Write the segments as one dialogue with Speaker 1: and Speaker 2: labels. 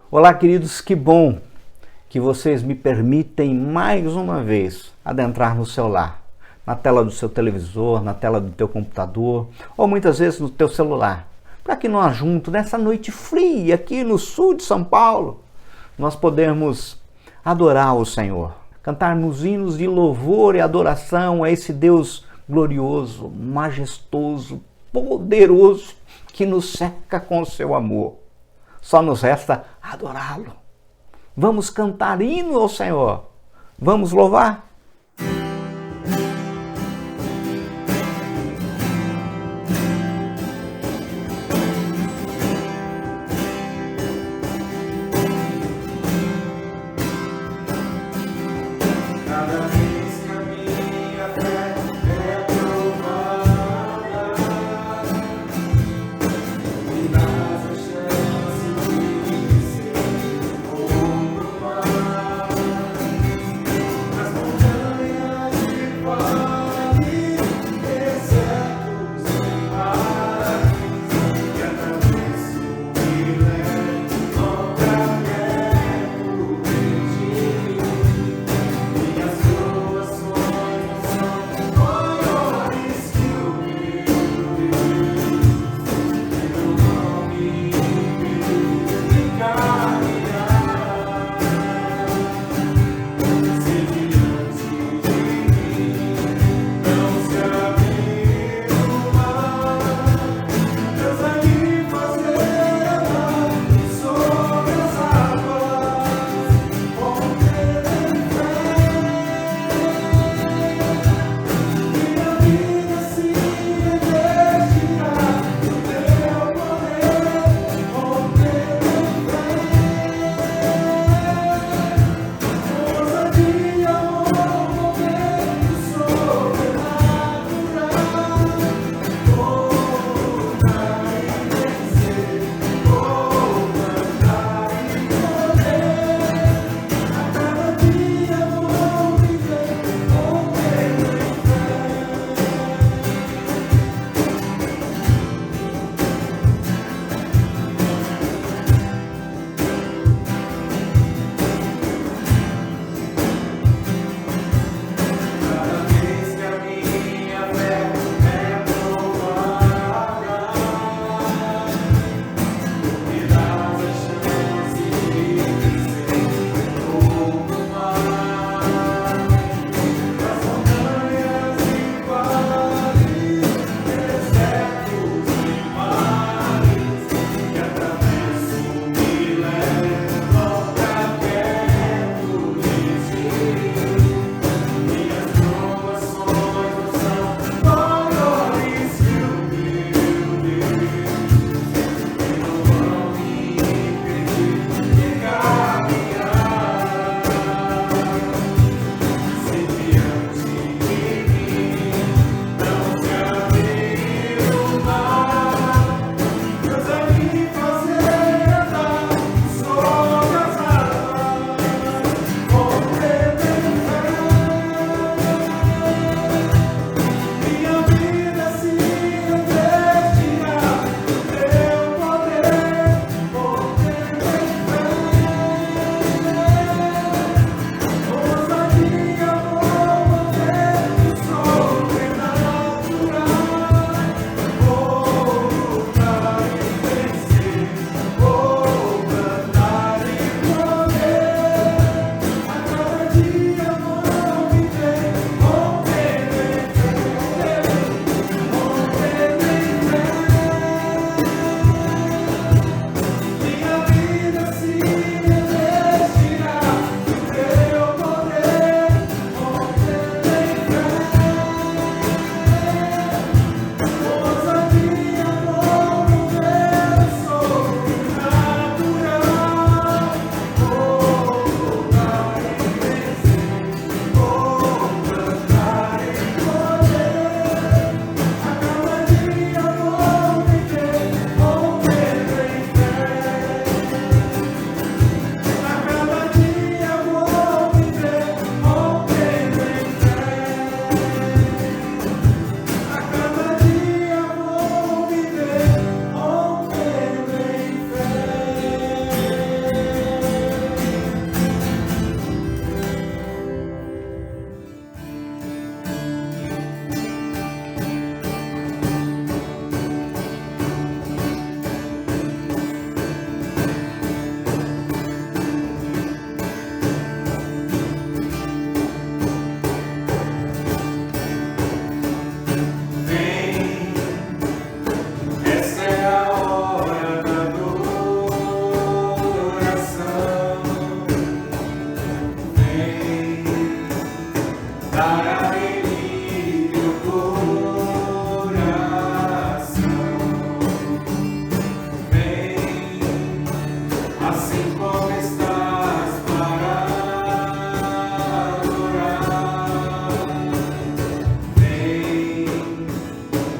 Speaker 1: Olá, queridos, que bom que vocês me permitem mais uma vez adentrar no seu lar, na tela do seu televisor, na tela do teu computador, ou muitas vezes no teu celular, para que nós juntos, nessa noite fria aqui no sul de São Paulo, nós podemos adorar o Senhor, cantarmos hinos de louvor e adoração a esse Deus glorioso, majestoso, poderoso, que nos cerca com o seu amor. Só nos resta adorá-lo. Vamos cantar hino ao Senhor. Vamos louvar?
Speaker 2: Cada vez que a minha fé é provada, me dás a chance de ser um pouco mais. Mas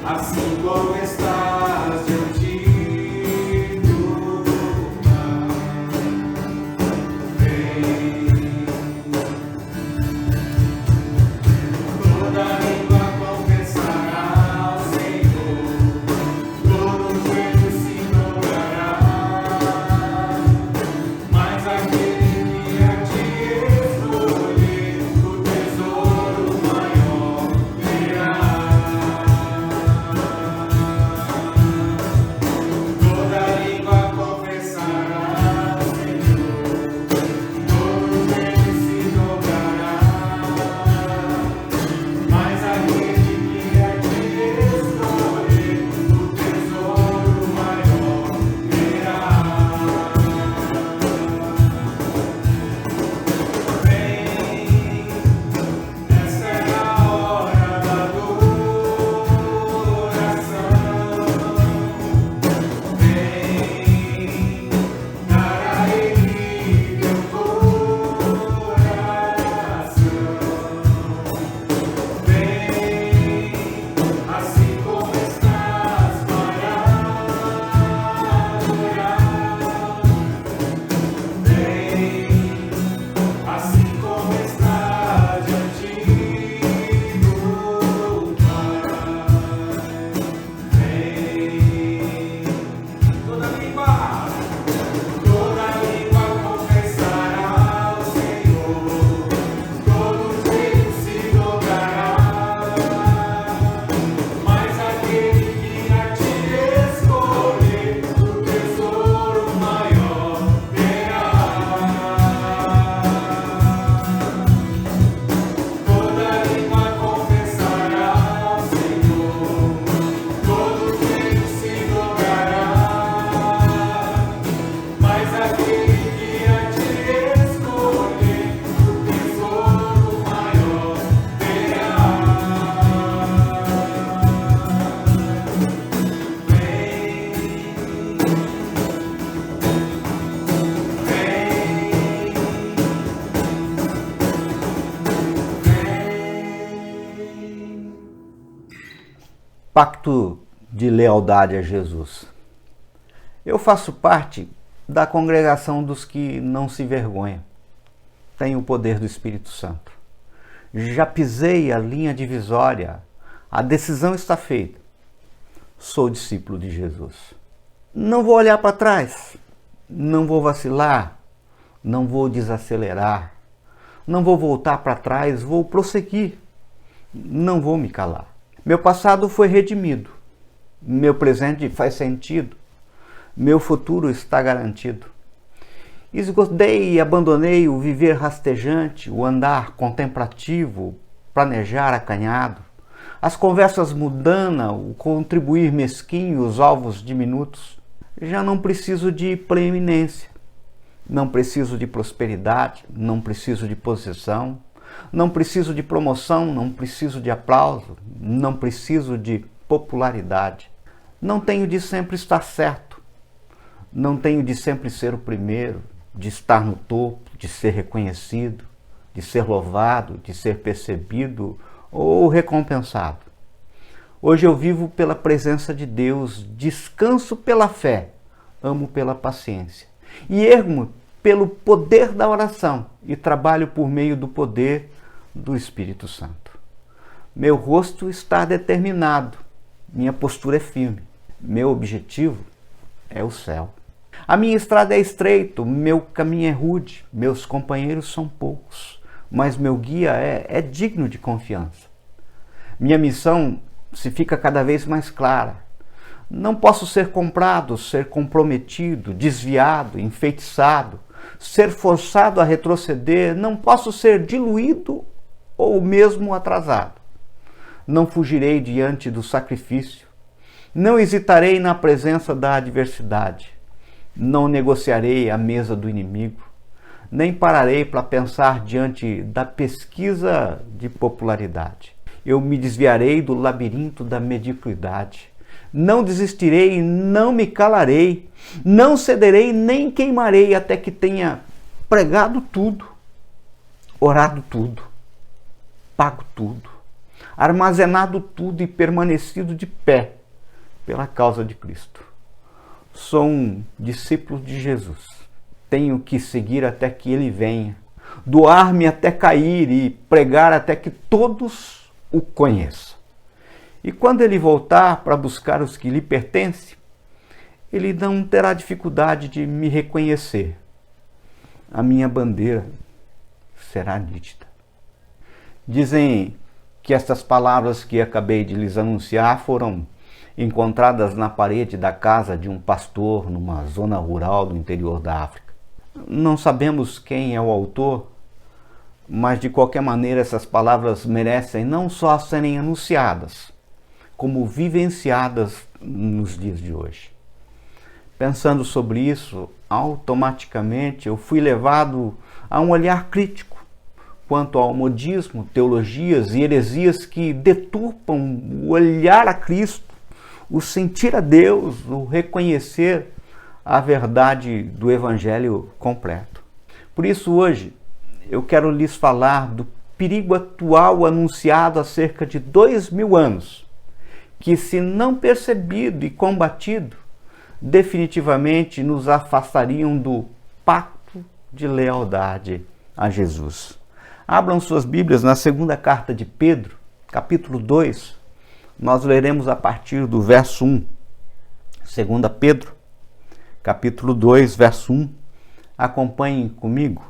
Speaker 2: assim como estás diante do mar. Vem, toda língua confessará ao Senhor, todo joelho se dobrará, mas aquele que a ti escolher, o tesouro maior terá. Toda língua confessará ao Senhor, todo joelho se dobrará, mas aquele que a ti escolher, o tesouro maior terá. Vem, essa é a hora da adoração. Vem, dar a Ele teu coração. Vem, assim como estás para adorar. Vem, assim como está diante do Pai. Vem, toda língua confessará ao Senhor, todo joelho se dobrará, mas aquele que a ti escolher, o tesouro maior terá. Toda língua confessará ao Senhor, todo joelho se dobrará, mas aquele que a ti escolher, o tesouro maior terá. Vem.
Speaker 1: Pacto de lealdade a Jesus. Eu faço parte da congregação dos que não se vergonham. Tenho o poder do Espírito Santo. Já pisei a linha divisória. A decisão está feita. Sou discípulo de Jesus. Não vou olhar para trás. Não vou vacilar. Não vou desacelerar. Não vou voltar para trás. Vou prosseguir. Não vou me calar. Meu passado foi redimido. Meu presente faz sentido. Meu futuro está garantido. Esgotei e abandonei o viver rastejante, o andar contemplativo, planejar acanhado, as conversas mudana, o contribuir mesquinho, os alvos diminutos. Já não preciso de preeminência, não preciso de prosperidade, não preciso de posição, não preciso de promoção, não preciso de aplauso, não preciso de popularidade. Não tenho de sempre estar certo, não tenho de sempre ser o primeiro, de estar no topo, de ser reconhecido, de ser louvado, de ser percebido ou recompensado. Hoje eu vivo pela presença de Deus, descanso pela fé, amo pela paciência e ergo pelo poder da oração e trabalho por meio do poder do Espírito Santo. Meu rosto está determinado, minha postura é firme, meu objetivo é o céu. A minha estrada é estreita, meu caminho é rude, meus companheiros são poucos, mas meu guia é digno de confiança. Minha missão se fica cada vez mais clara. Não posso ser comprado, ser comprometido, desviado, enfeitiçado, ser forçado a retroceder, não posso ser diluído ou mesmo atrasado. Não fugirei diante do sacrifício, não hesitarei na presença da adversidade, não negociarei à mesa do inimigo, nem pararei para pensar diante da pesquisa de popularidade. Eu me desviarei do labirinto da mediocridade. Não desistirei, não me calarei, não cederei, nem queimarei até que tenha pregado tudo, orado tudo, pago tudo, armazenado tudo e permanecido de pé pela causa de Cristo. Sou um discípulo de Jesus. Tenho que seguir até que Ele venha, doar-me até cair e pregar até que todos o conheçam. E quando Ele voltar para buscar os que lhe pertencem, Ele não terá dificuldade de me reconhecer. A minha bandeira será nítida. Dizem que estas palavras que acabei de lhes anunciar foram encontradas na parede da casa de um pastor numa zona rural do interior da África. Não sabemos quem é o autor, mas de qualquer maneira essas palavras merecem não só serem anunciadas, como vivenciadas nos dias de hoje. Pensando sobre isso, automaticamente eu fui levado a um olhar crítico quanto ao modismo, teologias e heresias que deturpam o olhar a Cristo, o sentir a Deus, o reconhecer a verdade do Evangelho completo. Por isso hoje eu quero lhes falar do perigo atual anunciado há cerca de 2000 anos, que se não percebido e combatido, definitivamente nos afastariam do pacto de lealdade a Jesus. Abram suas Bíblias na segunda carta de Pedro, capítulo 2, nós leremos a partir do verso 1. 2 Pedro, capítulo 2, verso 1. Acompanhem comigo.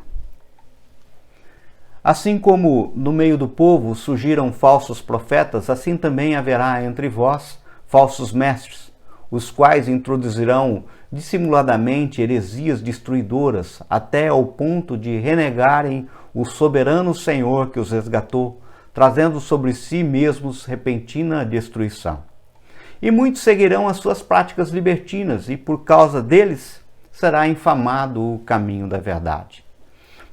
Speaker 1: Assim como no meio do povo surgiram falsos profetas, assim também haverá entre vós falsos mestres, os quais introduzirão dissimuladamente heresias destruidoras, até ao ponto de renegarem o soberano Senhor que os resgatou, trazendo sobre si mesmos repentina destruição. E muitos seguirão as suas práticas libertinas, e por causa deles será infamado o caminho da verdade.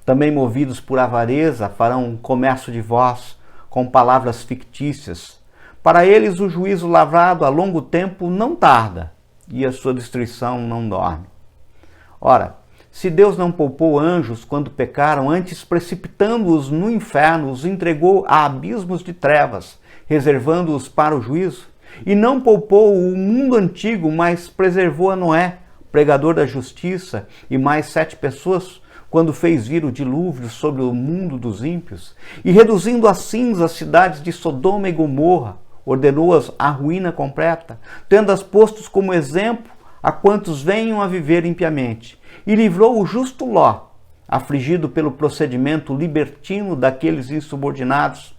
Speaker 1: Também movidos por avareza farão comércio de vós com palavras fictícias. Para eles o juízo lavrado a longo tempo não tarda, e a sua destruição não dorme. Ora, se Deus não poupou anjos quando pecaram, antes precipitando-os no inferno, os entregou a abismos de trevas, reservando-os para o juízo, e não poupou o mundo antigo, mas preservou a Noé, pregador da justiça, e mais 7 pessoas, quando fez vir o dilúvio sobre o mundo dos ímpios, e reduzindo a cinza as cidades de Sodoma e Gomorra, ordenou-as à ruína completa, tendo-as postos como exemplo a quantos venham a viver impiamente, e livrou o justo Ló, afligido pelo procedimento libertino daqueles insubordinados,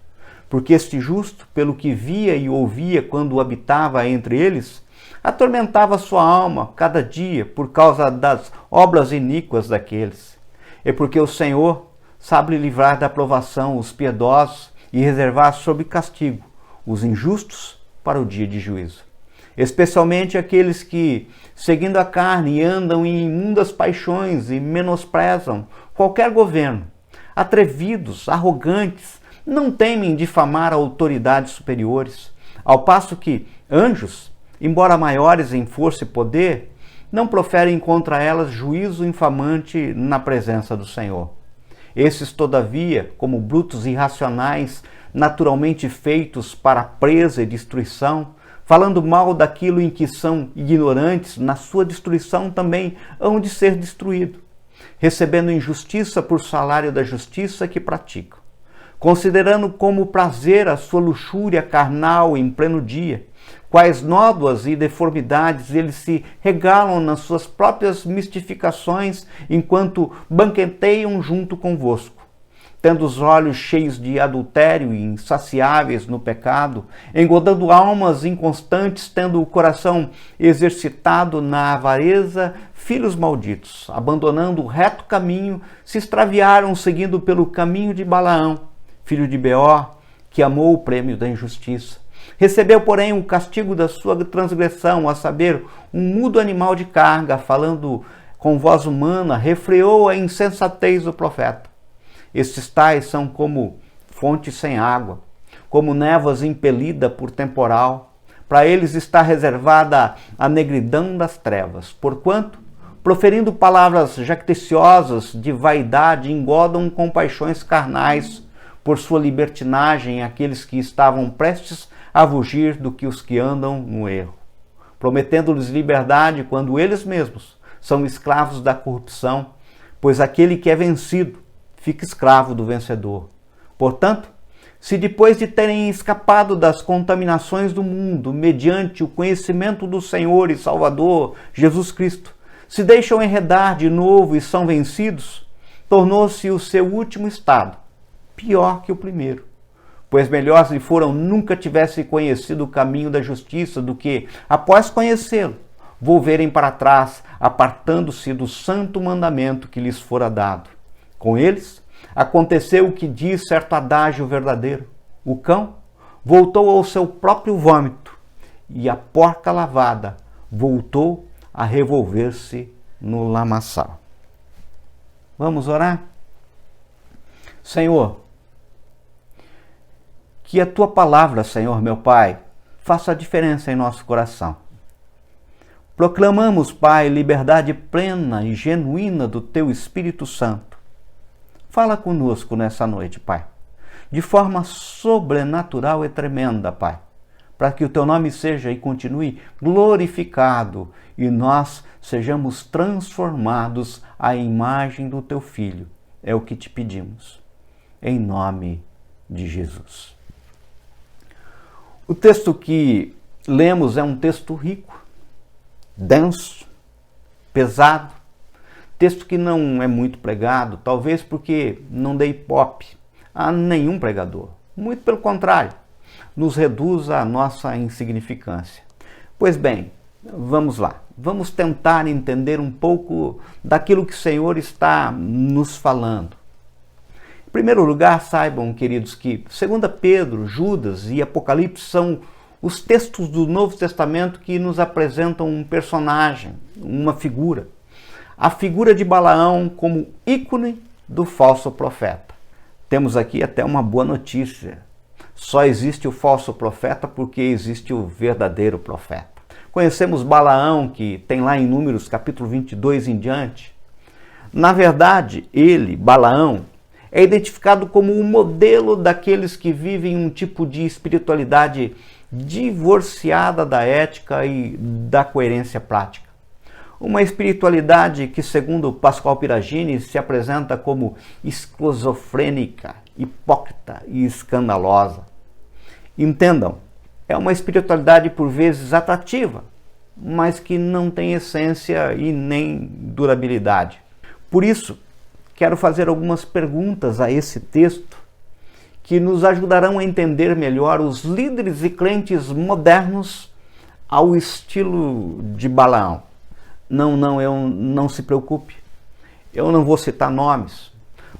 Speaker 1: porque este justo, pelo que via e ouvia quando habitava entre eles, atormentava sua alma cada dia por causa das obras iníquas daqueles. É porque o Senhor sabe livrar da provação os piedosos e reservar sob castigo os injustos para o dia de juízo. Especialmente aqueles que, seguindo a carne, andam em imundas paixões e menosprezam qualquer governo, atrevidos, arrogantes, não temem difamar autoridades superiores, ao passo que anjos, embora maiores em força e poder, não proferem contra elas juízo infamante na presença do Senhor. Esses, todavia, como brutos irracionais, naturalmente feitos para presa e destruição, falando mal daquilo em que são ignorantes, na sua destruição também hão de ser destruídos, recebendo injustiça por salário da justiça que praticam, considerando como prazer a sua luxúria carnal em pleno dia, quais nódoas e deformidades eles se regalam nas suas próprias mistificações, enquanto banqueteiam junto convosco, tendo os olhos cheios de adultério e insaciáveis no pecado, engodando almas inconstantes, tendo o coração exercitado na avareza, filhos malditos, abandonando o reto caminho, se extraviaram seguindo pelo caminho de Balaão, filho de Beor, que amou o prêmio da injustiça. Recebeu, porém, o castigo da sua transgressão, a saber, um mudo animal de carga, falando com voz humana, refreou a insensatez do profeta. Estes tais são como fontes sem água, como névoas impelida por temporal. Para eles está reservada a negridão das trevas, porquanto, proferindo palavras jacticiosas de vaidade, engodam com paixões carnais, por sua libertinagem aqueles que estavam prestes a fugir do que os que andam no erro, prometendo-lhes liberdade quando eles mesmos são escravos da corrupção, pois aquele que é vencido fica escravo do vencedor. Portanto, se depois de terem escapado das contaminações do mundo, mediante o conhecimento do Senhor e Salvador Jesus Cristo, se deixam enredar de novo e são vencidos, tornou-se o seu último estado pior que o primeiro. Pois melhor se foram nunca tivessem conhecido o caminho da justiça do que, após conhecê-lo, volverem para trás, apartando-se do santo mandamento que lhes fora dado. Com eles, aconteceu o que diz certo adágio verdadeiro: o cão voltou ao seu próprio vômito, e a porca lavada voltou a revolver-se no lamaçal. Vamos orar? Senhor, que a Tua palavra, Senhor meu Pai, faça a diferença em nosso coração. Proclamamos, Pai, liberdade plena e genuína do Teu Espírito Santo. Fala conosco nessa noite, Pai, de forma sobrenatural e tremenda, Pai, para que o Teu nome seja e continue glorificado e nós sejamos transformados à imagem do Teu Filho. É o que te pedimos, em nome de Jesus. O texto que lemos é um texto rico, denso, pesado, texto que não é muito pregado, talvez porque não dê ibope a nenhum pregador. Muito pelo contrário, nos reduz à nossa insignificância. Pois bem, vamos lá. Vamos tentar entender um pouco daquilo que o Senhor está nos falando. Em primeiro lugar, saibam, queridos, que 2 Pedro, Judas e Apocalipse são os textos do Novo Testamento que nos apresentam um personagem, uma figura. A figura de Balaão como ícone do falso profeta. Temos aqui até uma boa notícia. Só existe o falso profeta porque existe o verdadeiro profeta. Conhecemos Balaão, que tem lá em Números capítulo 22 em diante. Na verdade, ele, Balaão, é identificado como o modelo daqueles que vivem um tipo de espiritualidade divorciada da ética e da coerência prática. Uma espiritualidade que, segundo Pascoal Piragini, se apresenta como esquizofrênica, hipócrita e escandalosa. Entendam, é uma espiritualidade por vezes atrativa, mas que não tem essência e nem durabilidade. Por isso, quero fazer algumas perguntas a esse texto que nos ajudarão a entender melhor os líderes e crentes modernos ao estilo de Balaão. Não se preocupe. Eu não vou citar nomes.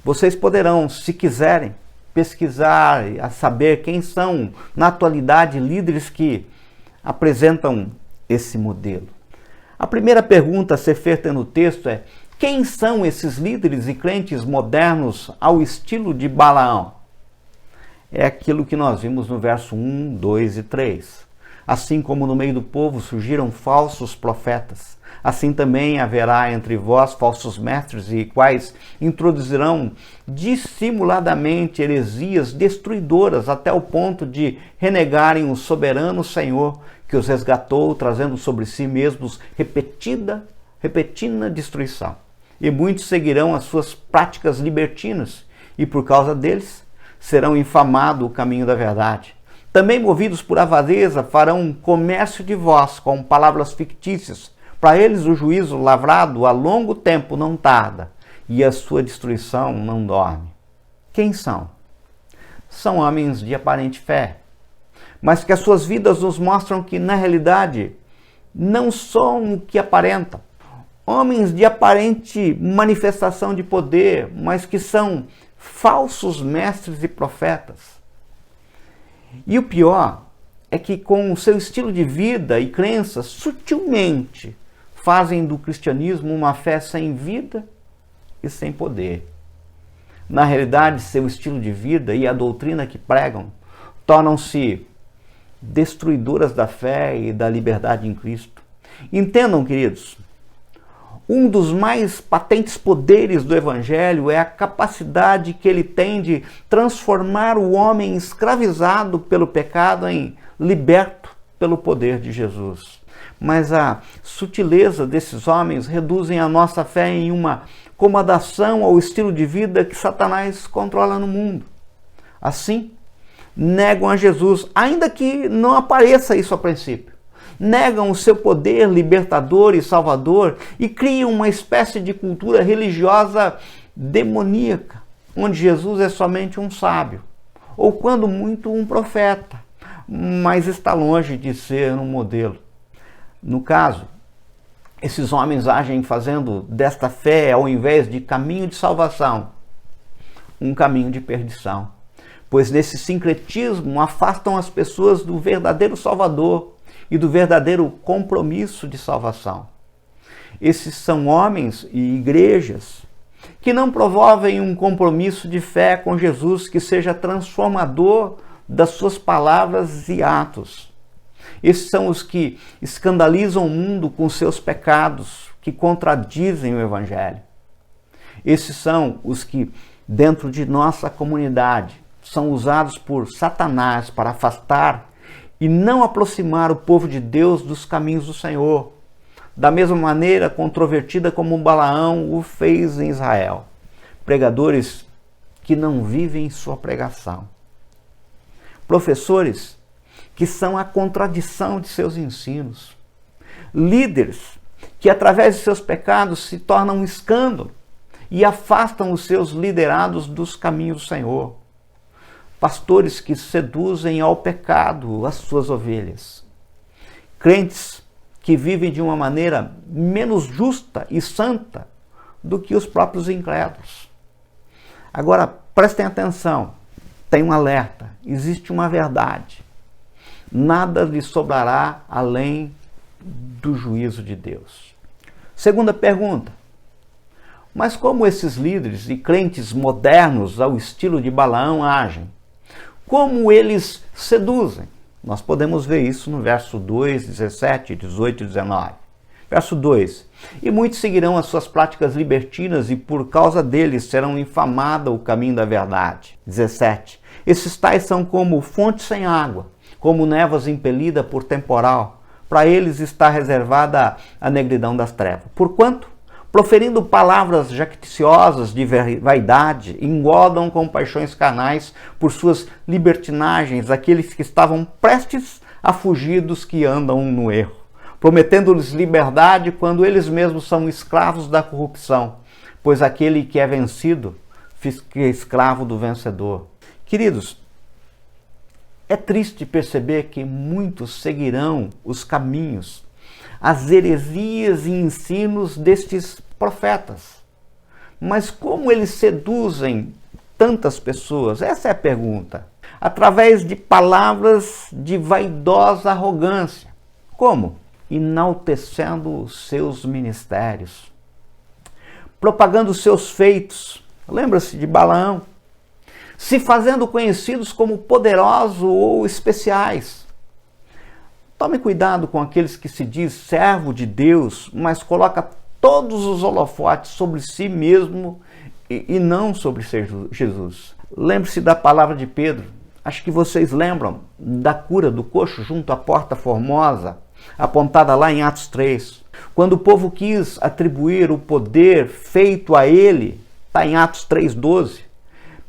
Speaker 1: Vocês poderão, se quiserem, pesquisar, a saber quem são, na atualidade, líderes que apresentam esse modelo. A primeira pergunta a ser feita no texto é: quem são esses líderes e crentes modernos ao estilo de Balaão? É aquilo que nós vimos no verso 1, 2 e 3. Assim como no meio do povo surgiram falsos profetas, assim também haverá entre vós falsos mestres, e quais introduzirão dissimuladamente heresias destruidoras até o ponto de renegarem o soberano Senhor que os resgatou, trazendo sobre si mesmos repentina destruição. E muitos seguirão as suas práticas libertinas, e por causa deles serão infamado o caminho da verdade. Também, movidos por avareza, farão comércio de vós com palavras fictícias. Para eles o juízo lavrado a longo tempo não tarda, e a sua destruição não dorme. Quem são? São homens de aparente fé, mas que as suas vidas nos mostram que, na realidade, não são o que aparentam. Homens de aparente manifestação de poder, mas que são falsos mestres e profetas. E o pior é que, com o seu estilo de vida e crenças, sutilmente fazem do cristianismo uma fé sem vida e sem poder. Na realidade, seu estilo de vida e a doutrina que pregam tornam-se destruidoras da fé e da liberdade em Cristo. Entendam, queridos, Um dos mais patentes poderes do Evangelho é a capacidade que ele tem de transformar o homem escravizado pelo pecado em liberto pelo poder de Jesus. Mas a sutileza desses homens reduzem a nossa fé em uma comodação ao estilo de vida que Satanás controla no mundo. Assim, negam a Jesus, ainda que não apareça isso a princípio. Negam o seu poder libertador e salvador e criam uma espécie de cultura religiosa demoníaca, onde Jesus é somente um sábio, ou quando muito um profeta, mas está longe de ser um modelo. No caso, esses homens agem fazendo desta fé, ao invés de caminho de salvação, um caminho de perdição, pois nesse sincretismo afastam as pessoas do verdadeiro Salvador e do verdadeiro compromisso de salvação. Esses são homens e igrejas que não promovem um compromisso de fé com Jesus que seja transformador das suas palavras e atos. Esses são os que escandalizam o mundo com seus pecados, que contradizem o Evangelho. Esses são os que, dentro de nossa comunidade, são usados por Satanás para afastar e não aproximar o povo de Deus dos caminhos do Senhor, da mesma maneira controvertida como Balaão o fez em Israel. Pregadores que não vivem sua pregação. Professores que são a contradição de seus ensinos. Líderes que, através de seus pecados, se tornam um escândalo e afastam os seus liderados dos caminhos do Senhor. Pastores que seduzem ao pecado as suas ovelhas. Crentes que vivem de uma maneira menos justa e santa do que os próprios incrédulos. Agora, prestem atenção, tem um alerta, existe uma verdade. Nada lhe sobrará além do juízo de Deus. Segunda pergunta, mas como esses líderes e crentes modernos ao estilo de Balaão agem? Como eles seduzem? Nós podemos ver isso no verso 2, 17, 18 e 19. Verso 2. E muitos seguirão as suas práticas libertinas e por causa deles serão infamado o caminho da verdade. 17. Esses tais são como fonte sem água, como névoas impelida por temporal. Para eles está reservada a negridão das trevas. Porquanto, proferindo palavras jacticiosas de vaidade, engodam com paixões carnais por suas libertinagens aqueles que estavam prestes a fugir dos que andam no erro, prometendo-lhes liberdade quando eles mesmos são escravos da corrupção, pois aquele que é vencido fica escravo do vencedor. Queridos, é triste perceber que muitos seguirão os caminhos, as heresias e ensinos destes profetas. Mas como eles seduzem tantas pessoas? Essa é a pergunta. Através de palavras de vaidosa arrogância. Como? Enaltecendo os seus ministérios, propagando os seus feitos. Lembra-se de Balaão? Se fazendo conhecidos como poderosos ou especiais. Tome cuidado com aqueles que se diz servo de Deus, mas coloca todos os holofotes sobre si mesmo e não sobre Jesus. Lembre-se da palavra de Pedro. Acho que vocês lembram da cura do coxo junto à Porta Formosa, apontada lá em Atos 3. Quando o povo quis atribuir o poder feito a ele, está em Atos 3:12.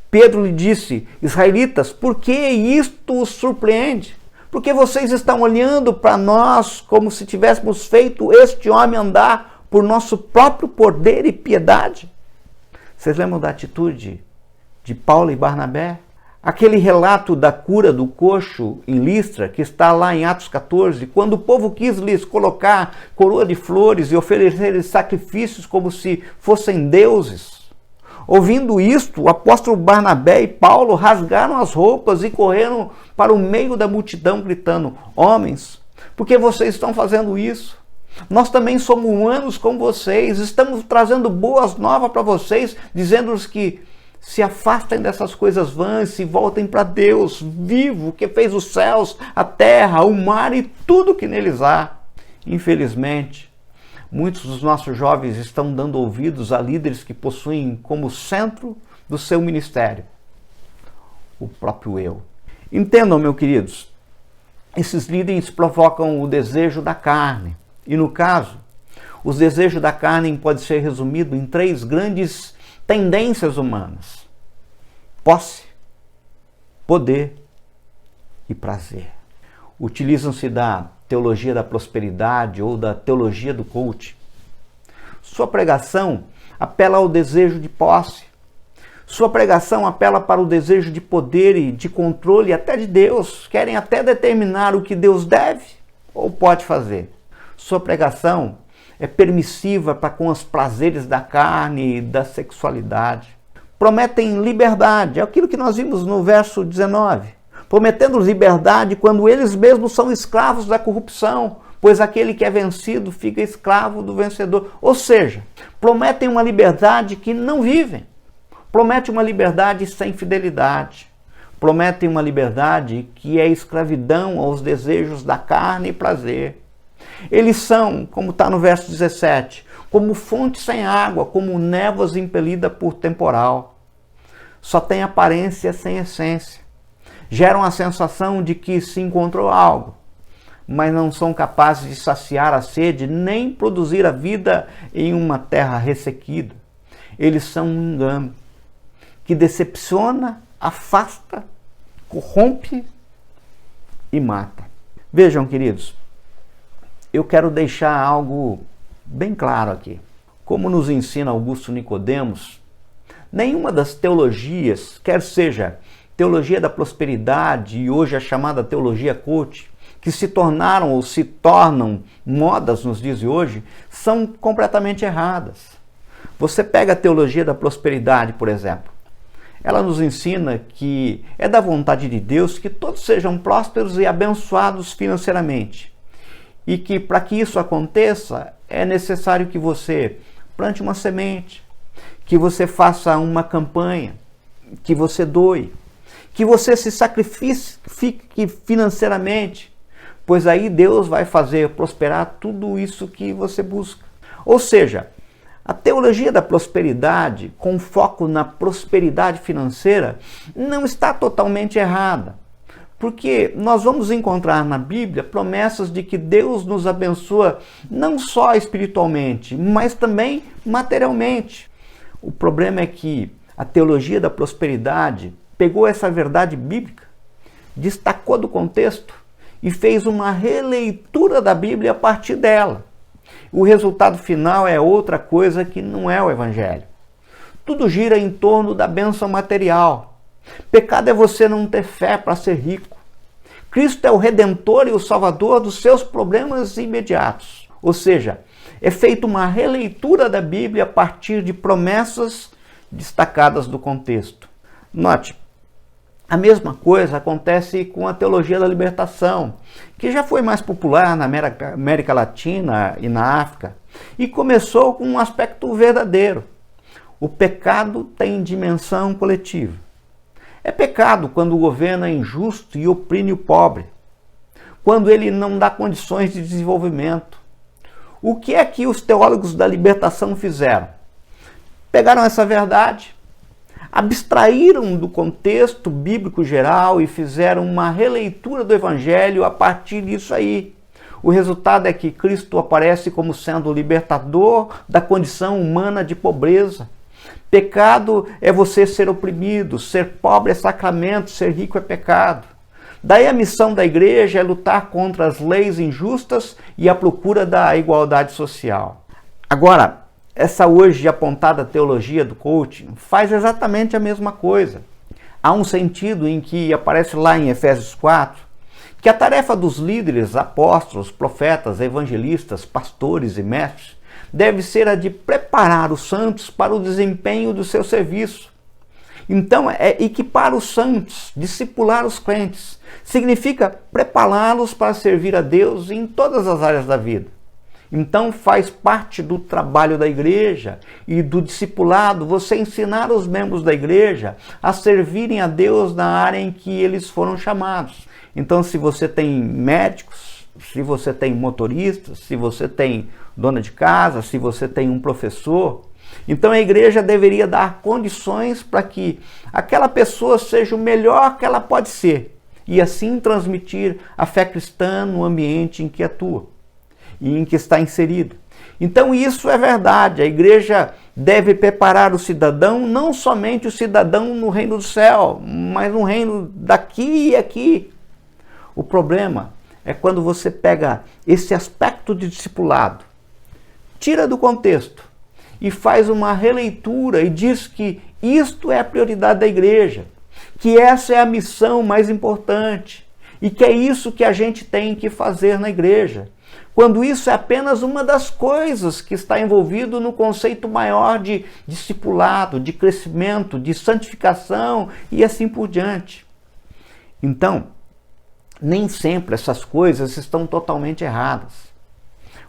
Speaker 1: Pedro lhe disse: israelitas, por que isto os surpreende? Porque vocês estão olhando para nós como se tivéssemos feito este homem andar por nosso próprio poder e piedade? Vocês lembram da atitude de Paulo e Barnabé? Aquele relato da cura do coxo em Listra, que está lá em Atos 14, quando o povo quis lhes colocar coroa de flores e oferecer sacrifícios como se fossem deuses. Ouvindo isto, o apóstolo Barnabé e Paulo rasgaram as roupas e correram para o meio da multidão gritando: homens, por que vocês estão fazendo isso? Nós também somos humanos como vocês, estamos trazendo boas novas para vocês, dizendo-lhes que se afastem dessas coisas vãs e voltem para Deus vivo, que fez os céus, a terra, o mar e tudo que neles há. Infelizmente, Muitos dos nossos jovens estão dando ouvidos a líderes que possuem como centro do seu ministério o próprio eu. Entendam, meus queridos, esses líderes provocam o desejo da carne. E no caso, os desejos da carne podem ser resumidos em 3 grandes tendências humanas: posse, poder e prazer. Utilizam-se da teologia da prosperidade ou da teologia do coaching. Sua pregação apela ao desejo de posse. Sua pregação apela para o desejo de poder e de controle até de Deus. Querem até determinar o que Deus deve ou pode fazer. Sua pregação é permissiva para com os prazeres da carne e da sexualidade. Prometem liberdade, é aquilo que nós vimos no verso 19. Prometendo liberdade quando eles mesmos são escravos da corrupção, pois aquele que é vencido fica escravo do vencedor. Ou seja, prometem uma liberdade que não vivem. Prometem uma liberdade sem fidelidade. Prometem uma liberdade que é escravidão aos desejos da carne e prazer. Eles são, como está no verso 17, como fonte sem água, como névoas impelida por temporal. Só tem aparência sem essência. Geram a sensação de que se encontrou algo, mas não são capazes de saciar a sede nem produzir a vida em uma terra ressequida. Eles são um engano que decepciona, afasta, corrompe e mata. Vejam, queridos, eu quero deixar algo bem claro aqui. Como nos ensina Augusto Nicodemos, nenhuma das teologias, quer seja teologia da prosperidade e hoje a chamada teologia coach, que se tornaram ou se tornam modas nos dias de hoje, são completamente erradas. Você pega a teologia da prosperidade, por exemplo. Ela nos ensina que é da vontade de Deus que todos sejam prósperos e abençoados financeiramente. E que para que isso aconteça, é necessário que você plante uma semente, que você faça uma campanha, que você doe, que você se sacrifique financeiramente, pois aí Deus vai fazer prosperar tudo isso que você busca. Ou seja, a teologia da prosperidade, com foco na prosperidade financeira, não está totalmente errada. Porque nós vamos encontrar na Bíblia promessas de que Deus nos abençoa não só espiritualmente, mas também materialmente. O problema é que a teologia da prosperidade pegou essa verdade bíblica, destacou do contexto e fez uma releitura da Bíblia a partir dela. O resultado final é outra coisa que não é o Evangelho. Tudo gira em torno da bênção material. Pecado é você não ter fé para ser rico. Cristo é o Redentor e o Salvador dos seus problemas imediatos. Ou seja, é feita uma releitura da Bíblia a partir de promessas destacadas do contexto. Note, a mesma coisa acontece com a teologia da libertação, que já foi mais popular na América Latina e na África, e começou com um aspecto verdadeiro. O pecado tem dimensão coletiva. É pecado quando o governo é injusto e oprime o pobre, quando ele não dá condições de desenvolvimento. O que é que os teólogos da libertação fizeram? Pegaram essa verdade, abstraíram do contexto bíblico geral e fizeram uma releitura do Evangelho a partir disso aí. O resultado é que Cristo aparece como sendo o libertador da condição humana de pobreza. Pecado é você ser oprimido, ser pobre é sacramento, ser rico é pecado. Daí a missão da igreja é lutar contra as leis injustas e a procura da igualdade social. Agora, essa hoje apontada teologia do coaching faz exatamente a mesma coisa. Há um sentido em que aparece lá em Efésios 4, que a tarefa dos líderes, apóstolos, profetas, evangelistas, pastores e mestres deve ser a de preparar os santos para o desempenho do seu serviço. Então, é equipar os santos, discipular os crentes. Significa prepará-los para servir a Deus em todas as áreas da vida. Então, faz parte do trabalho da igreja e do discipulado você ensinar os membros da igreja a servirem a Deus na área em que eles foram chamados. Então, se você tem médicos, se você tem motorista, se você tem dona de casa, se você tem um professor, então a igreja deveria dar condições para que aquela pessoa seja o melhor que ela pode ser e assim transmitir a fé cristã no ambiente em que atua e em que está inserido. Então isso é verdade, a igreja deve preparar o cidadão, não somente o cidadão no reino do céu, mas no reino daqui e aqui. O problema é quando você pega esse aspecto de discipulado, tira do contexto e faz uma releitura e diz que isto é a prioridade da igreja, que essa é a missão mais importante e que é isso que a gente tem que fazer na igreja. Quando isso é apenas uma das coisas que está envolvido no conceito maior de discipulado, de crescimento, de santificação e assim por diante. Então, nem sempre essas coisas estão totalmente erradas.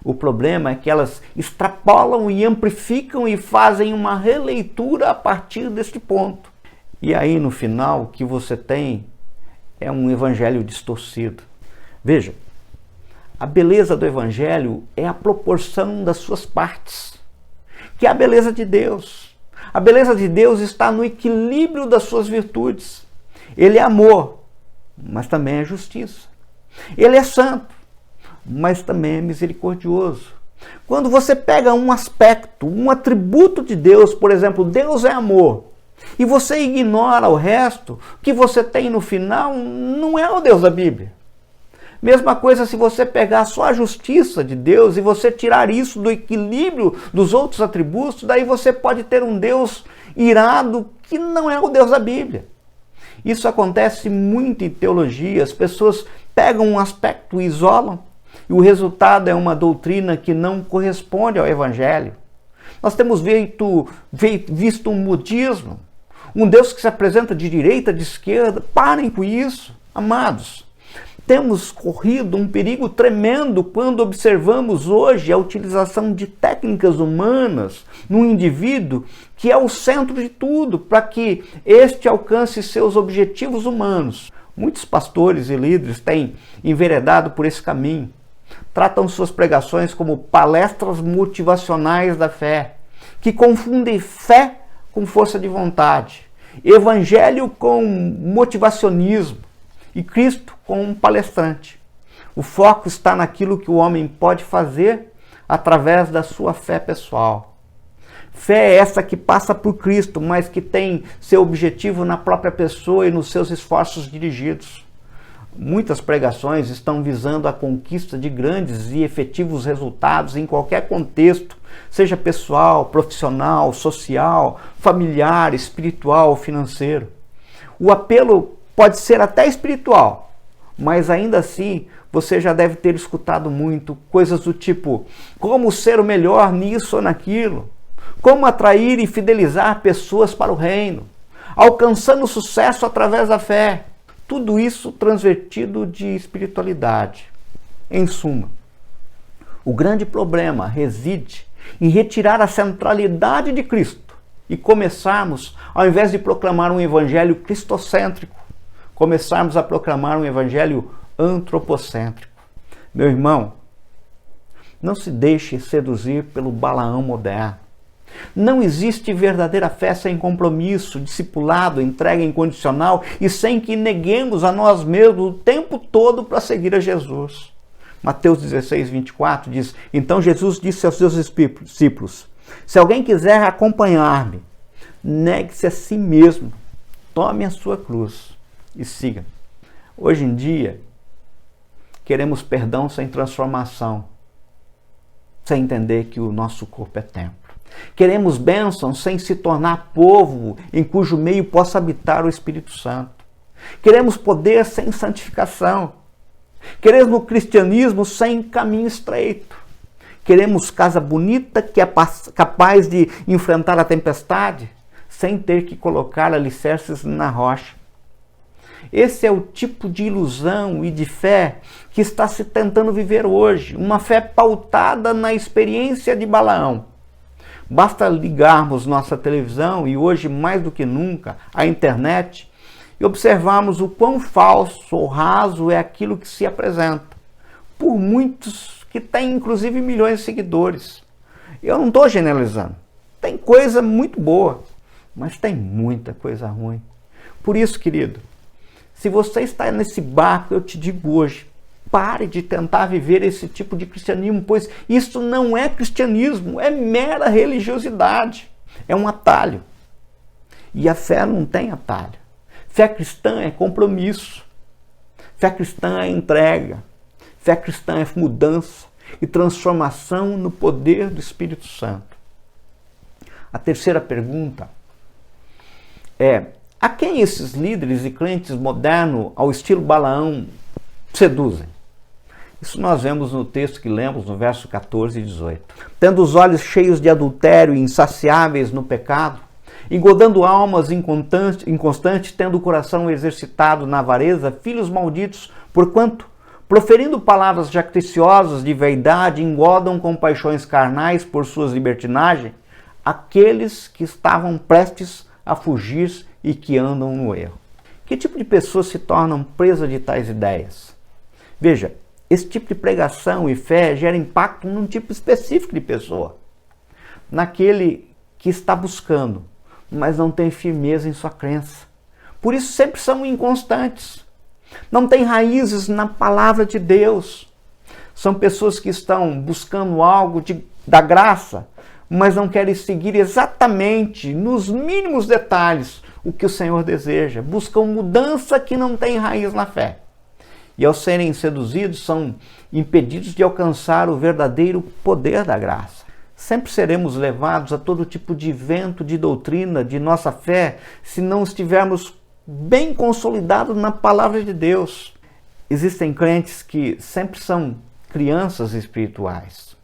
Speaker 1: O problema é que elas extrapolam e amplificam e fazem uma releitura a partir deste ponto. E aí, no final, o que você tem é um evangelho distorcido. Veja, a beleza do evangelho é a proporção das suas partes, que é a beleza de Deus. A beleza de Deus está no equilíbrio das suas virtudes. Ele é amor, mas também é justiça. Ele é santo, mas também é misericordioso. Quando você pega um aspecto, um atributo de Deus, por exemplo, Deus é amor, e você ignora o resto, o que você tem no final não é o Deus da Bíblia. Mesma coisa se você pegar só a justiça de Deus e você tirar isso do equilíbrio dos outros atributos, daí você pode ter um Deus irado que não é o Deus da Bíblia. Isso acontece muito em teologia, as pessoas pegam um aspecto e isolam, e o resultado é uma doutrina que não corresponde ao Evangelho. Nós temos visto um modismo, um Deus que se apresenta de direita, de esquerda. Parem com isso, amados. Temos corrido um perigo tremendo quando observamos hoje a utilização de técnicas humanas no indivíduo, que é o centro de tudo, para que este alcance seus objetivos humanos. Muitos pastores e líderes têm enveredado por esse caminho. Tratam suas pregações como palestras motivacionais da fé, que confundem fé com força de vontade, evangelho com motivacionismo e Cristo com um palestrante. O foco está naquilo que o homem pode fazer através da sua fé pessoal. Fé é essa que passa por Cristo, mas que tem seu objetivo na própria pessoa e nos seus esforços dirigidos. Muitas pregações estão visando a conquista de grandes e efetivos resultados em qualquer contexto, seja pessoal, profissional, social, familiar, espiritual ou financeiro. O apelo pode ser até espiritual, mas ainda assim você já deve ter escutado muito coisas do tipo: como ser o melhor nisso ou naquilo, como atrair e fidelizar pessoas para o reino, alcançando sucesso através da fé. Tudo isso transvertido de espiritualidade. Em suma, o grande problema reside em retirar a centralidade de Cristo e começarmos, ao invés de proclamar um evangelho cristocêntrico, começarmos a proclamar um evangelho antropocêntrico. Meu irmão, não se deixe seduzir pelo Balaão moderno. Não existe verdadeira fé sem compromisso, discipulado, entrega incondicional e sem que neguemos a nós mesmos o tempo todo para seguir a Jesus. Mateus 16, 24 diz: então Jesus disse aos seus discípulos: se alguém quiser acompanhar-me, negue-se a si mesmo, tome a sua cruz e siga. Hoje em dia, queremos perdão sem transformação, sem entender que o nosso corpo é templo. Queremos bênçãos sem se tornar povo em cujo meio possa habitar o Espírito Santo. Queremos poder sem santificação. Queremos cristianismo sem caminho estreito. Queremos casa bonita que é capaz de enfrentar a tempestade sem ter que colocar alicerces na rocha. Esse é o tipo de ilusão e de fé que está se tentando viver hoje. Uma fé pautada na experiência de Balaão. Basta ligarmos nossa televisão e hoje mais do que nunca a internet e observarmos o quão falso ou raso é aquilo que se apresenta. por muitos que têm inclusive milhões de seguidores. Eu não estou generalizando. Tem coisa muito boa, mas tem muita coisa ruim. Por isso, querido, se você está nesse barco, eu te digo hoje, pare de tentar viver esse tipo de cristianismo, pois isso não é cristianismo, é mera religiosidade. É um atalho. E a fé não tem atalho. Fé cristã é compromisso. Fé cristã é entrega. Fé cristã é mudança e transformação no poder do Espírito Santo. A terceira pergunta é: a quem esses líderes e crentes modernos ao estilo Balaão seduzem? Isso nós vemos no texto que lemos no verso 14 e 18. Tendo os olhos cheios de adultério e insaciáveis no pecado, engodando almas inconstantes, tendo o coração exercitado na avareza, filhos malditos, porquanto, proferindo palavras jacticiosas de vaidade, engodam com paixões carnais por suas libertinagens, aqueles que estavam prestes a fugir e que andam no erro. Que tipo de pessoas se tornam presas de tais ideias? Veja, esse tipo de pregação e fé gera impacto num tipo específico de pessoa. Naquele que está buscando, mas não tem firmeza em sua crença. Por isso sempre são inconstantes. Não têm raízes na palavra de Deus. São pessoas que estão buscando algo da graça, mas não querem seguir exatamente, nos mínimos detalhes, o que o Senhor deseja. Buscam mudança que não tem raiz na fé. E ao serem seduzidos, são impedidos de alcançar o verdadeiro poder da graça. Sempre seremos levados a todo tipo de vento de doutrina de nossa fé, se não estivermos bem consolidados na palavra de Deus. Existem crentes que sempre são crianças espirituais.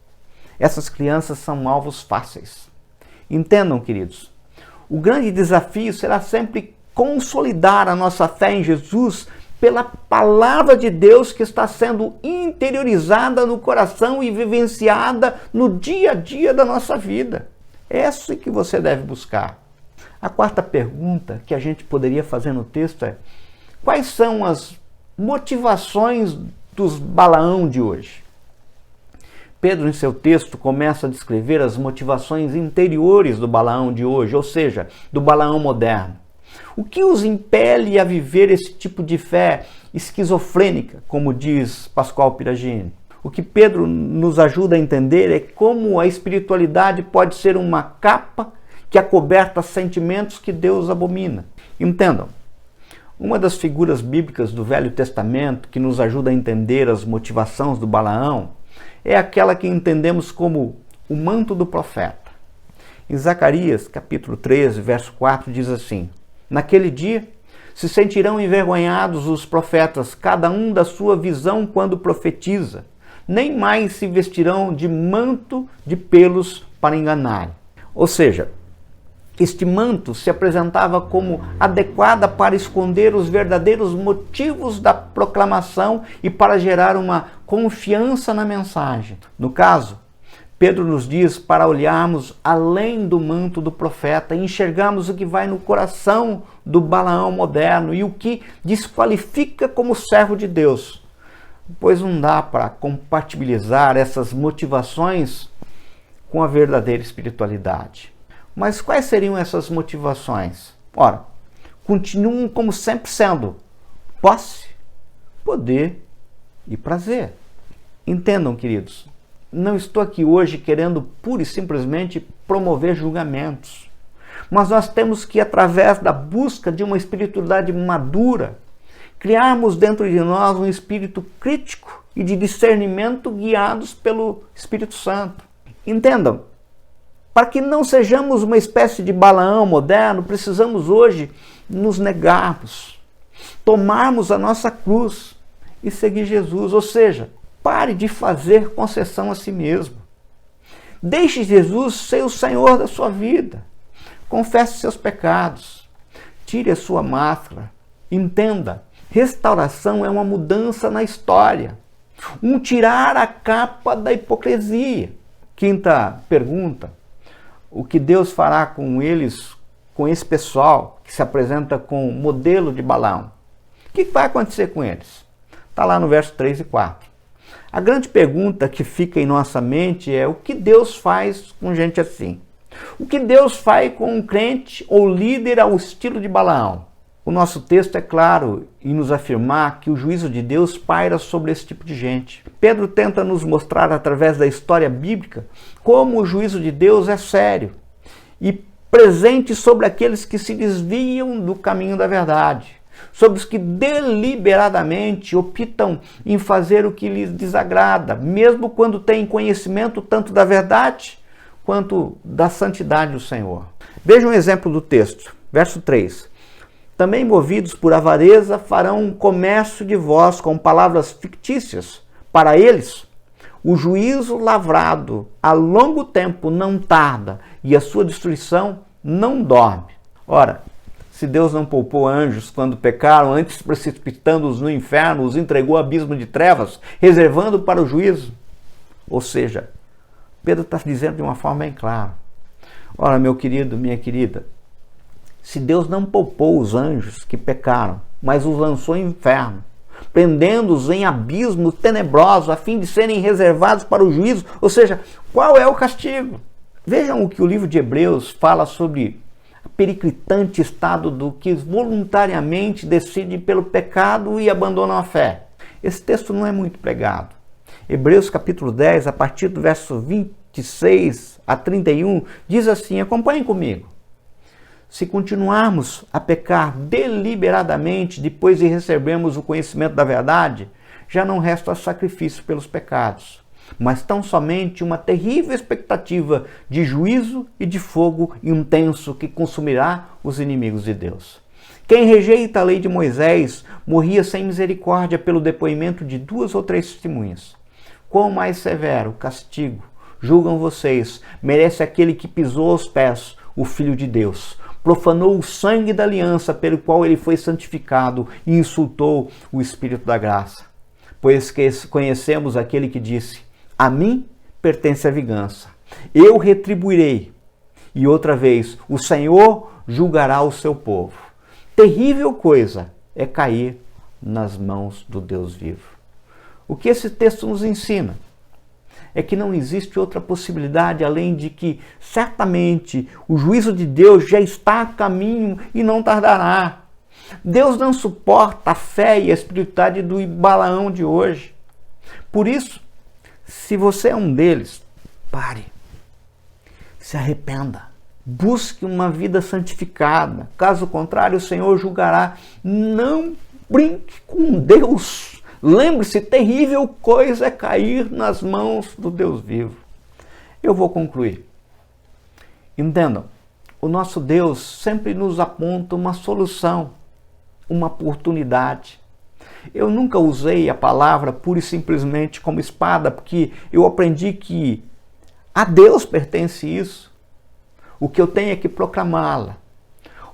Speaker 1: Essas crianças são alvos fáceis. Entendam, queridos, o grande desafio será sempre consolidar a nossa fé em Jesus pela palavra de Deus que está sendo interiorizada no coração e vivenciada no dia a dia da nossa vida. É isso que você deve buscar. A quarta pergunta que a gente poderia fazer no texto é: quais são as motivações dos Balaão de hoje? Pedro, em seu texto, começa a descrever as motivações interiores do Balaão de hoje, ou seja, do Balaão moderno. O que os impele a viver esse tipo de fé esquizofrênica, como diz Pascoal Piragini? O que Pedro nos ajuda a entender é como a espiritualidade pode ser uma capa que acoberta sentimentos que Deus abomina. Entendam, uma das figuras bíblicas do Velho Testamento que nos ajuda a entender as motivações do Balaão é aquela que entendemos como o manto do profeta. Em Zacarias, capítulo 13, verso 4, diz assim: naquele dia se sentirão envergonhados os profetas, cada um da sua visão quando profetiza, nem mais se vestirão de manto de pelos para enganar. Ou seja, este manto se apresentava como adequada para esconder os verdadeiros motivos da proclamação e para gerar uma confiança na mensagem. No caso, Pedro nos diz para olharmos além do manto do profeta e enxergarmos o que vai no coração do Balaão moderno e o que desqualifica como servo de Deus. Pois não dá para compatibilizar essas motivações com a verdadeira espiritualidade. Mas quais seriam essas motivações? Ora, continuam como sempre sendo posse, poder e prazer. Entendam, queridos, não estou aqui hoje querendo pura e simplesmente promover julgamentos, mas nós temos que, através da busca de uma espiritualidade madura, criarmos dentro de nós um espírito crítico e de discernimento guiados pelo Espírito Santo. Entendam, para que não sejamos uma espécie de Balaão moderno, precisamos hoje nos negarmos, tomarmos a nossa cruz e seguir Jesus. Ou seja, pare de fazer concessão a si mesmo. Deixe Jesus ser o Senhor da sua vida. Confesse seus pecados. Tire a sua máscara. Entenda, restauração é uma mudança na história. Um tirar a capa da hipocrisia. Quinta pergunta: o que Deus fará com eles, com esse pessoal que se apresenta com o modelo de Balaão? O que vai acontecer com eles? Está lá no verso 3 e 4. A grande pergunta que fica em nossa mente é: o que Deus faz com gente assim? O que Deus faz com um crente ou líder ao estilo de Balaão? O nosso texto é claro em nos afirmar que o juízo de Deus paira sobre esse tipo de gente. Pedro tenta nos mostrar através da história bíblica como o juízo de Deus é sério e presente sobre aqueles que se desviam do caminho da verdade, sobre os que deliberadamente optam em fazer o que lhes desagrada, mesmo quando têm conhecimento tanto da verdade quanto da santidade do Senhor. Veja um exemplo do texto, verso 3. Também movidos por avareza farão um comércio de vós com palavras fictícias. Para eles, o juízo lavrado a longo tempo não tarda e a sua destruição não dorme. Ora, se Deus não poupou anjos quando pecaram, antes precipitando-os no inferno, os entregou ao abismo de trevas, reservando para o juízo. Ou seja, Pedro está dizendo de uma forma bem clara. Ora, meu querido, minha querida, se Deus não poupou os anjos que pecaram, mas os lançou em inferno, prendendo-os em abismos tenebrosos, a fim de serem reservados para o juízo, ou seja, qual é o castigo? Vejam o que o livro de Hebreus fala sobre o periclitante estado do que voluntariamente decide pelo pecado e abandonam a fé. Esse texto não é muito pregado. Hebreus capítulo 10, a partir do verso 26 a 31, diz assim, acompanhem comigo. Se continuarmos a pecar deliberadamente depois de recebermos o conhecimento da verdade, já não resta sacrifício pelos pecados, mas tão somente uma terrível expectativa de juízo e de fogo intenso que consumirá os inimigos de Deus. Quem rejeita a lei de Moisés morria sem misericórdia pelo depoimento de 2 ou 3 testemunhas. Quão mais severo castigo, julgam vocês, merece aquele que pisou aos pés o Filho de Deus, profanou o sangue da aliança pelo qual ele foi santificado e insultou o Espírito da graça. Pois que conhecemos aquele que disse, a mim pertence a vingança, eu retribuirei. E outra vez, o Senhor julgará o seu povo. Terrível coisa é cair nas mãos do Deus vivo. O que esse texto nos ensina? É que não existe outra possibilidade além de que, certamente, o juízo de Deus já está a caminho e não tardará. Deus não suporta a fé e a espiritualidade do Balaão de hoje. Por isso, se você é um deles, pare, se arrependa, busque uma vida santificada. Caso contrário, o Senhor julgará. Não brinque com Deus. Lembre-se, terrível coisa é cair nas mãos do Deus vivo. Eu vou concluir. Entendam, o nosso Deus sempre nos aponta uma solução, uma oportunidade. Eu nunca usei a palavra pura e simplesmente como espada, porque eu aprendi que a Deus pertence isso. O que eu tenho é que proclamá-la.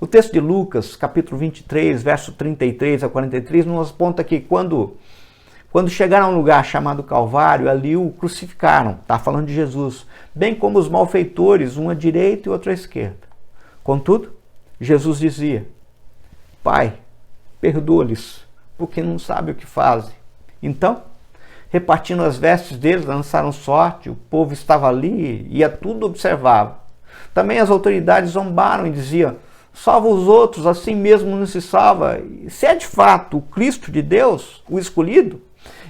Speaker 1: O texto de Lucas, capítulo 23, verso 33 a 43, nos aponta que quando chegaram a um lugar chamado Calvário, ali o crucificaram, está falando de Jesus, bem como os malfeitores, um à direita e outro à esquerda. Contudo, Jesus dizia, Pai, perdoa-lhes, porque não sabem o que fazem. Então, repartindo as vestes deles, lançaram sorte, o povo estava ali e a tudo observava. Também as autoridades zombaram e diziam, salva os outros, assim mesmo não se salva. Se é de fato o Cristo de Deus, o escolhido,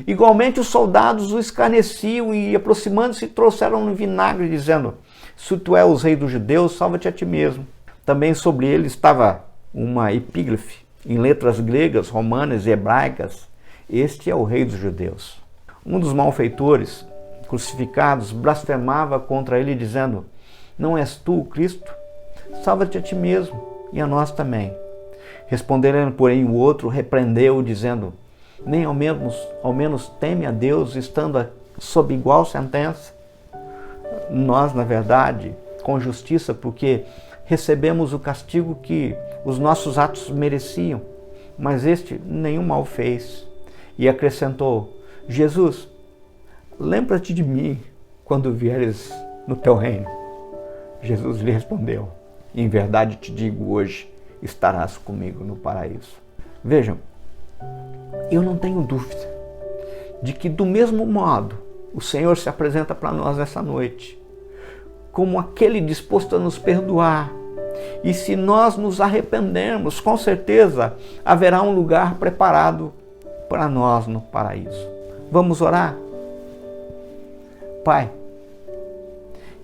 Speaker 1: igualmente os soldados o escarneciam e, aproximando-se, trouxeram um vinagre, dizendo, se tu és o rei dos judeus, salva-te a ti mesmo. Também sobre ele estava uma epígrafe, em letras gregas, romanas e hebraicas, este é o rei dos judeus. Um dos malfeitores crucificados blasfemava contra ele, dizendo, não és tu o Cristo? Salva-te a ti mesmo e a nós também. Respondendo, porém, o outro repreendeu, dizendo, nem ao menos teme a Deus, estando sob igual sentença? Nós, na verdade, com justiça, porque recebemos o castigo que os nossos atos mereciam, mas este nenhum mal fez. E acrescentou, Jesus, lembra-te de mim quando vieres no teu reino. Jesus lhe respondeu, em verdade te digo hoje, estarás comigo no paraíso. Vejam, eu não tenho dúvida de que do mesmo modo o Senhor se apresenta para nós essa noite, como aquele disposto a nos perdoar. E se nós nos arrependermos, com certeza haverá um lugar preparado para nós no paraíso. Vamos orar? Pai,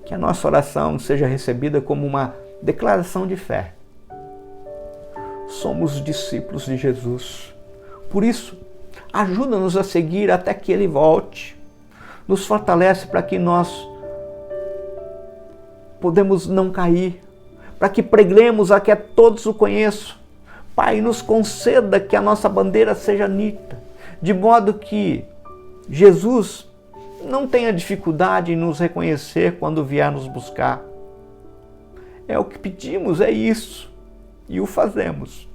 Speaker 1: que a nossa oração seja recebida como uma declaração de fé. Somos discípulos de Jesus. Por isso, ajuda-nos a seguir até que Ele volte. Nos fortalece para que nós podemos não cair, para que preguemos a que a todos o conheçam. Pai, nos conceda que a nossa bandeira seja nítida, de modo que Jesus não tenha dificuldade em nos reconhecer quando vier nos buscar. É o que pedimos, é isso, e o fazemos,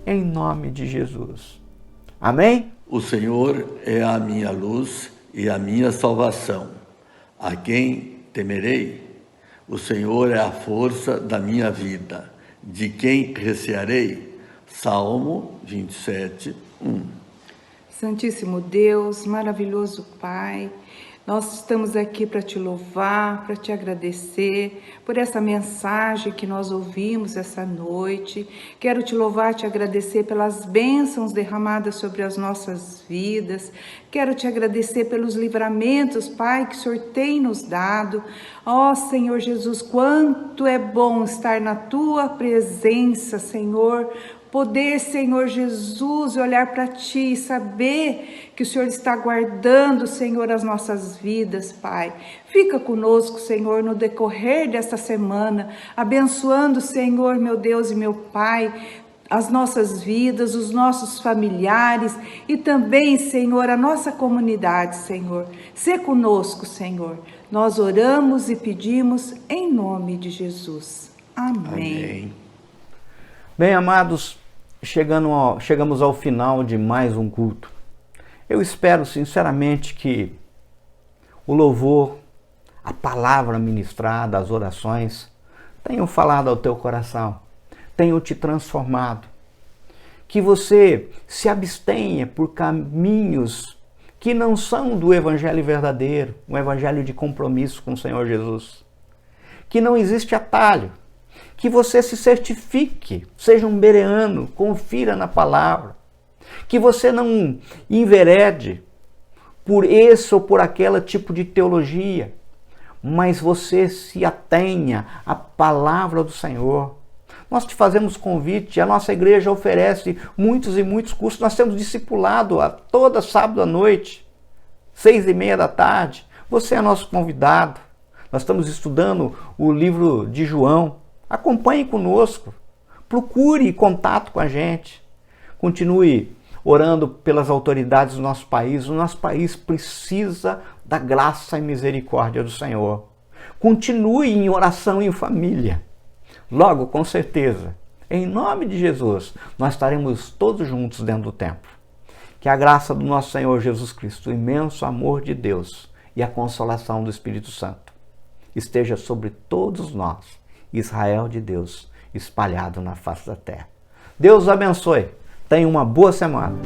Speaker 1: em nome de Jesus. Amém?
Speaker 3: O Senhor é a minha luz e a minha salvação. A quem temerei? O Senhor é a força da minha vida. De quem recearei? Salmo 27, 1.
Speaker 4: Santíssimo Deus, maravilhoso Pai, nós estamos aqui para te louvar, para te agradecer por essa mensagem que nós ouvimos essa noite. Quero te louvar, te agradecer pelas bênçãos derramadas sobre as nossas vidas. Quero te agradecer pelos livramentos, Pai, que o Senhor tem nos dado. Ó Senhor Jesus, quanto é bom estar na Tua presença, Senhor. Poder, Senhor Jesus, olhar para Ti e saber que o Senhor está guardando, Senhor, as nossas vidas, Pai. Fica conosco, Senhor, no decorrer desta semana, abençoando, Senhor, meu Deus e meu Pai, as nossas vidas, os nossos familiares e também, Senhor, a nossa comunidade, Senhor. Sê conosco, Senhor. Nós oramos e pedimos em nome de Jesus. Amém.
Speaker 3: Amém.
Speaker 1: Bem, amados, chegamos ao final de mais um culto. Eu espero sinceramente que o louvor, a palavra ministrada, as orações, tenham falado ao teu coração, tenham te transformado. Que você se abstenha por caminhos que não são do evangelho verdadeiro, um evangelho de compromisso com o Senhor Jesus. Que não existe atalho. Que você se certifique, seja um bereano, confira na palavra. Que você não enverede por esse ou por aquele tipo de teologia, mas você se atenha à palavra do Senhor. Nós te fazemos convite, a nossa igreja oferece muitos e muitos cursos. Nós temos discipulado a toda sábado à noite, 6:30 da tarde. Você é nosso convidado. Nós estamos estudando o livro de João. Acompanhe conosco, procure contato com a gente, continue orando pelas autoridades do nosso país. O nosso país precisa da graça e misericórdia do Senhor. Continue em oração em família. Logo, com certeza, em nome de Jesus, nós estaremos todos juntos dentro do templo. Que a graça do nosso Senhor Jesus Cristo, o imenso amor de Deus e a consolação do Espírito Santo esteja sobre todos nós, Israel de Deus, espalhado na face da terra. Deus os abençoe. Tenha uma boa semana.